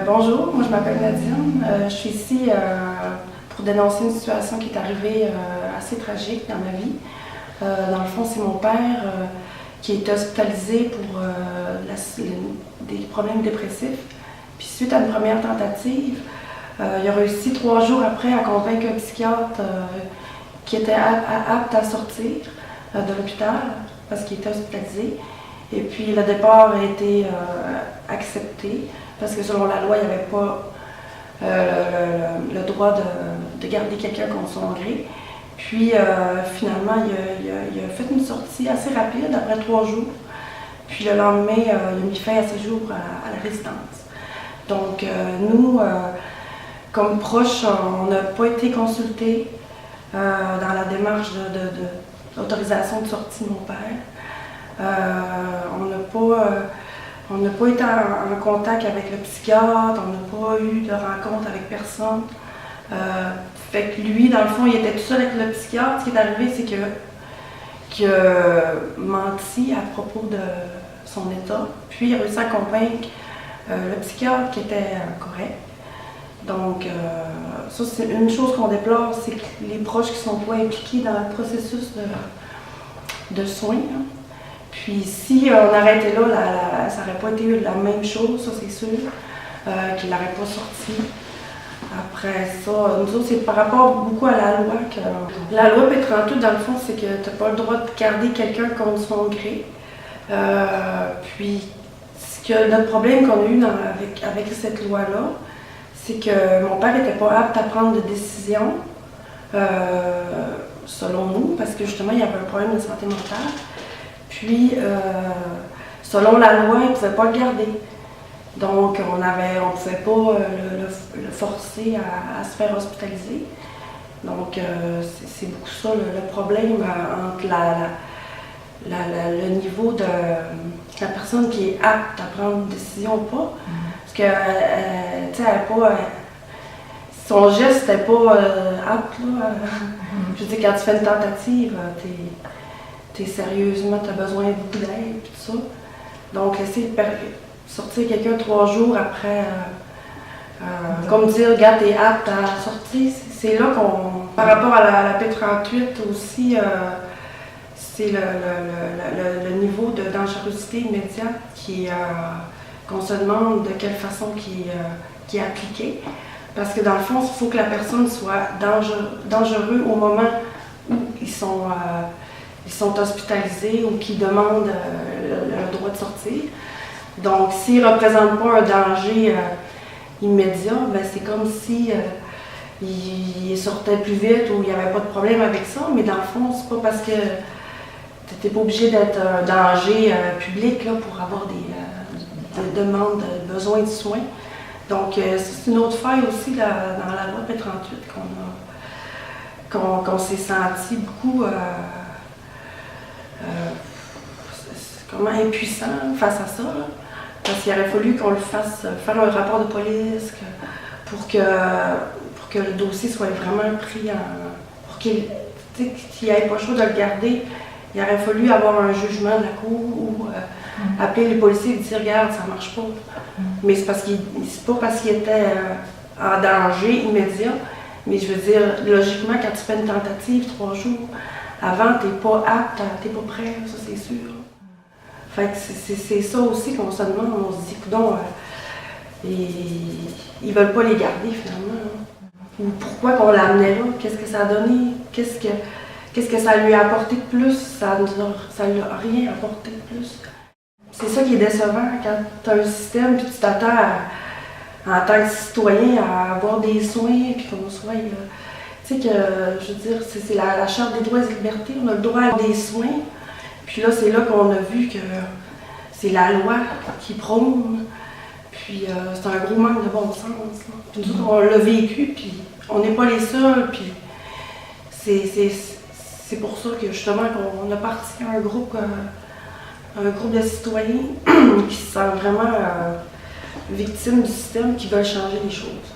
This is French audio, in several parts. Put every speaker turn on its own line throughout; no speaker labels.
Bonjour, moi je m'appelle Nadine. Je suis ici pour dénoncer une situation qui est arrivée assez tragique dans ma vie. Dans le fond, c'est mon père qui est hospitalisé pour des problèmes dépressifs. Puis suite à une première tentative, il a réussi 3 jours après à convaincre un psychiatre qui était apte à sortir de l'hôpital parce qu'il était hospitalisé. Et puis le départ a été accepté parce que selon la loi, il n'y avait pas le droit de garder quelqu'un contre son gré. Puis finalement, il a fait une sortie assez rapide, après 3 jours. Puis le lendemain, il a mis fin à ses jours à la résidence. Donc nous, comme proches, on n'a pas été consultés dans la démarche d'autorisation de sortie de mon père. On n'a pas été en contact avec le psychiatre, on n'a pas eu de rencontre avec personne. Fait que lui, dans le fond, il était tout seul avec le psychiatre. Ce qui est arrivé, c'est qu'il a menti à propos de son état. Puis il a réussi à convaincre le psychiatre qui était correct. Donc, ça, c'est une chose qu'on déplore, c'est que les proches qui ne sont pas impliqués dans le processus de soins. Hein. Puis si on arrêtait là, ça n'aurait pas été la même chose, ça c'est sûr, qu'il n'aurait pas sorti. Après ça, nous autres, c'est par rapport beaucoup à la loi. La loi P38, dans le fond, c'est que tu n'as pas le droit de garder quelqu'un contre son gré. Puis, notre problème qu'on a eu avec cette loi-là, c'est que mon père n'était pas apte à prendre de décision, selon nous, parce que justement, il y avait un problème de santé mentale. Puis, selon la loi, il ne pouvait pas le garder. Donc, on ne pouvait pas le forcer à se faire hospitaliser. Donc, c'est beaucoup ça le problème entre le niveau de la personne qui est apte à prendre une décision ou pas. Parce que, tu sais, son geste n'était pas apte. Là. Je veux dire, quand tu fais une tentative, t'es sérieusement, tu as besoin de beaucoup d'aide et tout ça. Donc, laisser sortir quelqu'un 3 jours après, comme dire, regarde, t'es apte à sortir, c'est là qu'on. Par rapport à la P38 aussi, c'est le niveau de dangerosité immédiate qu'on se demande de quelle façon qui est appliqué. Parce que dans le fond, il faut que la personne soit dangereuse au moment où ils sont hospitalisés ou qui demandent le droit de sortir. Donc, s'ils ne représentent pas un danger immédiat, ben, c'est comme si ils sortaient plus vite ou il n'y avait pas de problème avec ça. Mais dans le fond, c'est pas parce que tu n'étais pas obligé d'être un danger public là, pour avoir des demandes, besoin de soins. Donc, c'est une autre faille aussi dans la loi P38 qu'on s'est senti beaucoup impuissant face à ça. Là. Parce qu'il aurait fallu qu'on le fasse faire un rapport de police pour que le dossier soit vraiment pris pour qu'il n'y ait pas chaud de le garder. Il aurait fallu avoir un jugement de la cour ou appeler les policiers et dire regarde, ça ne marche pas. Mais c'est pas parce qu'il était en danger immédiat. Mais je veux dire, logiquement, quand tu fais une tentative 3 jours avant, tu n'es pas apte, tu n'es pas prêt, ça c'est sûr. Fait que c'est ça aussi qu'on se demande, on se dit, coudonc, ils veulent pas les garder finalement. Hein. Ou pourquoi qu'on l'amenait là, qu'est-ce que ça a donné, qu'est-ce que ça lui a apporté de plus, ça ne lui a rien apporté de plus. C'est ça qui est décevant quand tu as un système et tu t'attends en tant que citoyen à avoir des soins puis qu'on soit. Tu sais que, je veux dire, c'est la Charte des droits et libertés, on a le droit à des soins. Puis là, c'est là qu'on a vu que c'est la loi qui prône. Puis c'est un gros manque de bon sens. Là. Puis nous autres, on l'a vécu, puis on n'est pas les seuls. Puis c'est pour ça que justement qu'on a parti un groupe de citoyens qui se sentent vraiment victimes du système, qui veulent changer les choses.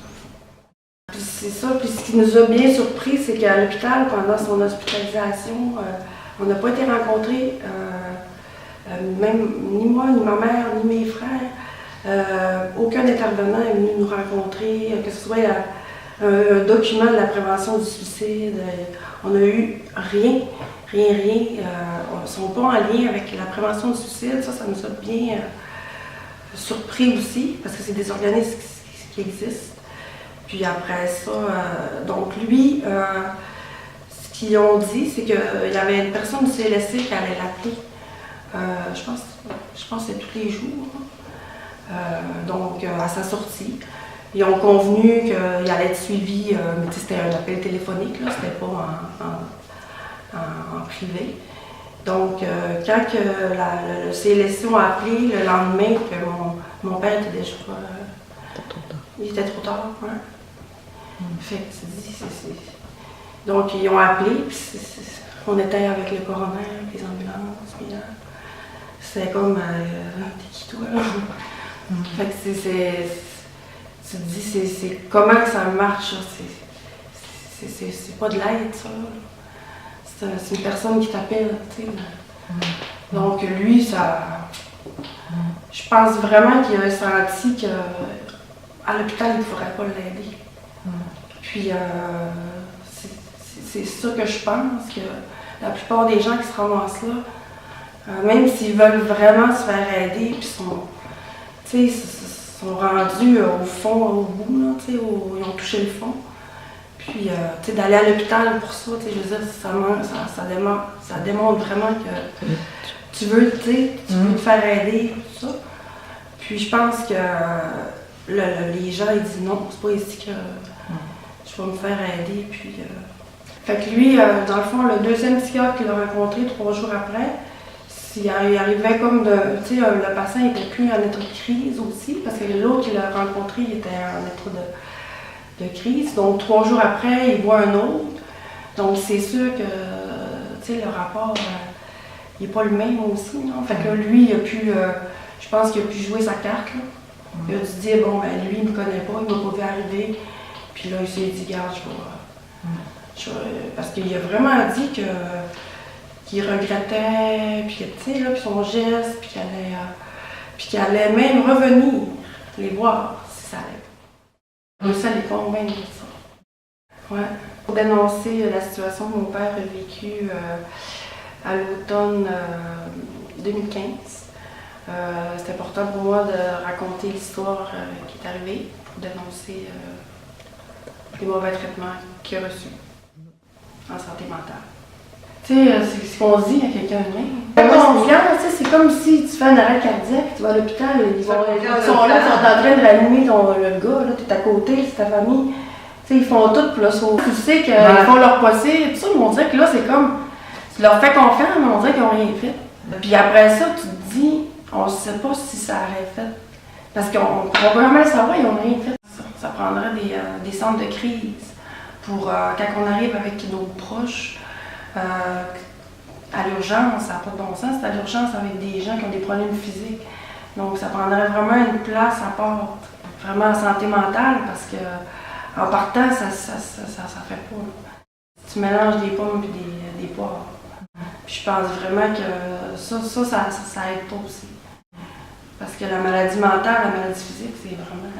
Puis c'est ça. Puis ce qui nous a bien surpris, c'est qu'à l'hôpital, pendant son hospitalisation, on n'a pas été rencontrés, même ni moi, ni ma mère, ni mes frères. Aucun intervenant est venu nous rencontrer, que ce soit un document de la prévention du suicide. On n'a eu rien. Ils ne sont pas en lien avec la prévention du suicide. Ça nous a bien surpris aussi, parce que c'est des organismes qui existent. Puis après ça, donc lui, ce qu'ils ont dit, c'est qu'il y avait une personne du CLSC qui allait l'appeler. Je pense que c'est tous les jours. Donc, à sa sortie. Ils ont convenu qu'il allait être suivi, mais c'était un appel téléphonique, c'était pas en privé. Donc, quand le CLSC a appelé le lendemain, que mon père était déjà il était trop tard. Hein? Fait que tu dis, donc, ils ont appelé, puis on était avec le coroner, avec les ambulances, puis c'était comme, t'es qui toi? Fait que tu te dis, c'est comment que ça marche, c'est pas de l'aide, ça. C'est une personne qui t'appelle, tu sais. Donc lui, je pense vraiment qu'il a senti qu'à l'hôpital, il ne faudrait pas l'aider. Puis c'est ça que je pense, que la plupart des gens qui se ramassent là, même s'ils veulent vraiment se faire aider, puis sont rendus au fond, au bout, là, ils ont touché le fond. Puis, d'aller à l'hôpital pour ça, je veux dire, ça démontre vraiment que tu veux te faire aider, tout ça. Puis, je pense que les gens, ils disent non, c'est pas ici que je vais me faire aider. Puis, fait que lui, dans le fond, le deuxième psychiatre qu'il a rencontré 3 jours après, il arrivait comme le patient n'était plus en état de crise aussi, parce que l'autre qu'il a rencontré, il était en état de crise. Donc 3 jours après, il voit un autre. Donc c'est sûr que le rapport, il n'est pas le même aussi. Non? Fait que lui, je pense qu'il a pu jouer sa carte. Là. Il a dû dire, bon, ben lui, il ne me connaît pas, il ne m'a pas vu arriver. Puis là, il s'est dit, regarde, parce qu'il a vraiment dit qu'il regrettait, puis puis son geste, puis qu'il allait même revenir les voir si ça allait. Ça les convainc de ça. Ouais. Pour dénoncer la situation que mon père a vécue à l'automne 2015, c'était important pour moi de raconter l'histoire qui est arrivée, pour dénoncer les mauvais traitements qu'il a reçus en santé mentale. Tu sais, c'est ce qu'on dit à quelqu'un de même. C'est comme si tu fais un arrêt cardiaque, tu vas à l'hôpital, ils sont là, ils sont en train de réanimer le gars, tu es à côté, c'est ta famille. Tu sais, ils font tout pour le sauver. Tu sais qu'ils font leur possible, tout ça, mais on dirait que là, c'est comme, tu leur fais confiance, mais on dirait qu'ils n'ont rien fait. Puis après ça, tu te dis, on ne sait pas si ça aurait fait. Parce qu'on peut vraiment le savoir, ils n'ont rien fait. Ça prendrait des centres de crise pour, quand on arrive avec nos proches, à l'urgence, ça n'a pas de bon sens, c'est à l'urgence avec des gens qui ont des problèmes physiques. Donc ça prendrait vraiment une place à part, vraiment en santé mentale, parce que en partant, ça fait pas. Tu mélanges des pommes et des poires. Puis je pense vraiment que ça aide pas aussi. Parce que la maladie mentale, la maladie physique, c'est vraiment...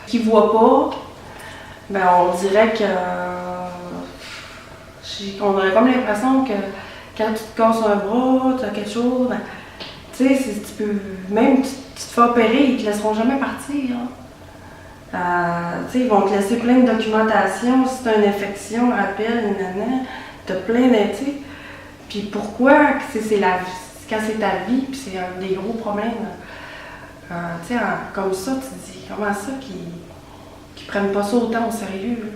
Qui ne voit pas, ben on dirait que... On aurait comme l'impression que quand tu te casses un bras, tu as quelque chose, ben, tu sais, même tu te fais opérer, ils ne te laisseront jamais partir. Ils vont te laisser plein de documentation, si tu as une infection, rappel, tu as plein de... Puis pourquoi, quand c'est ta vie, puis c'est un des gros problèmes, comme ça, tu te dis, comment ça qu'ils prennent pas ça autant au sérieux, là?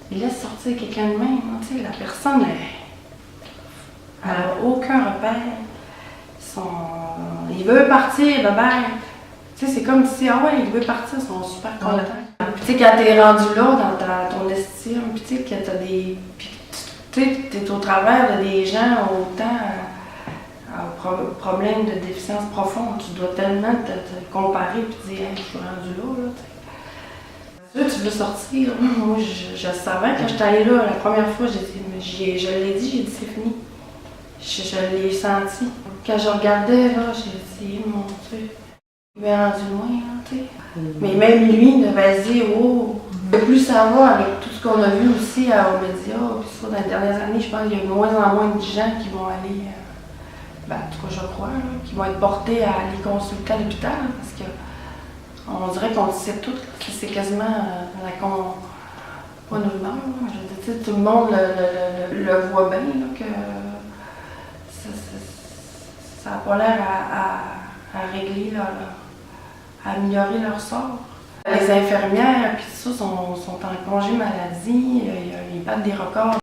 Ils laissent sortir quelqu'un de même, la personne, elle n'a aucun repère. Il veut partir, bye-bye. C'est comme si, ah ouais, il veut partir, ils sont super contents. Puis quand t'es rendu là dans ton estime, puis que t'as des... Puis t'es au travers de des gens autant à problèmes de déficience profonde, tu dois tellement te comparer et te dire, hey, je suis rendu là. Tu veux sortir. Moi, je savais quand j'étais allée là la première fois, je l'ai dit, j'ai dit c'est fini. Je l'ai senti. Quand je regardais, là, j'ai dit, mon Dieu. Il est rendu loin, là, tu sais. Mais même lui, il devait se dire, oh, plus ça va avec tout ce qu'on a vu aussi aux médias, puis ça, dans les dernières années, je pense qu'il y a de moins en moins de gens qui vont aller, en tout cas, je crois, là, qui vont être portés à aller consulter à l'hôpital, parce que on dirait qu'on le sait tout, que c'est quasiment pas nous là. Je veux dire, tout le monde le voit bien, là, que ça n'a pas l'air à régler, à améliorer leur sort. Les infirmières, puis tout ça, sont en congé maladie, ils battent des records.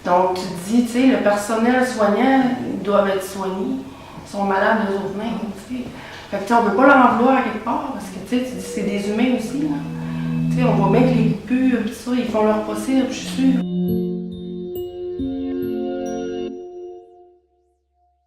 Donc, tu te dis, tu sais, le personnel soignant, ils doivent être soignés, ils sont malades eux autres mêmes, tu sais. Fait que, on ne peut pas leur en vouloir à quelque part, parce que, tu sais, c'est des humains aussi, là. Tu sais, on voit bien que les cures, puis ça, ils font leur possible, je suis sûre.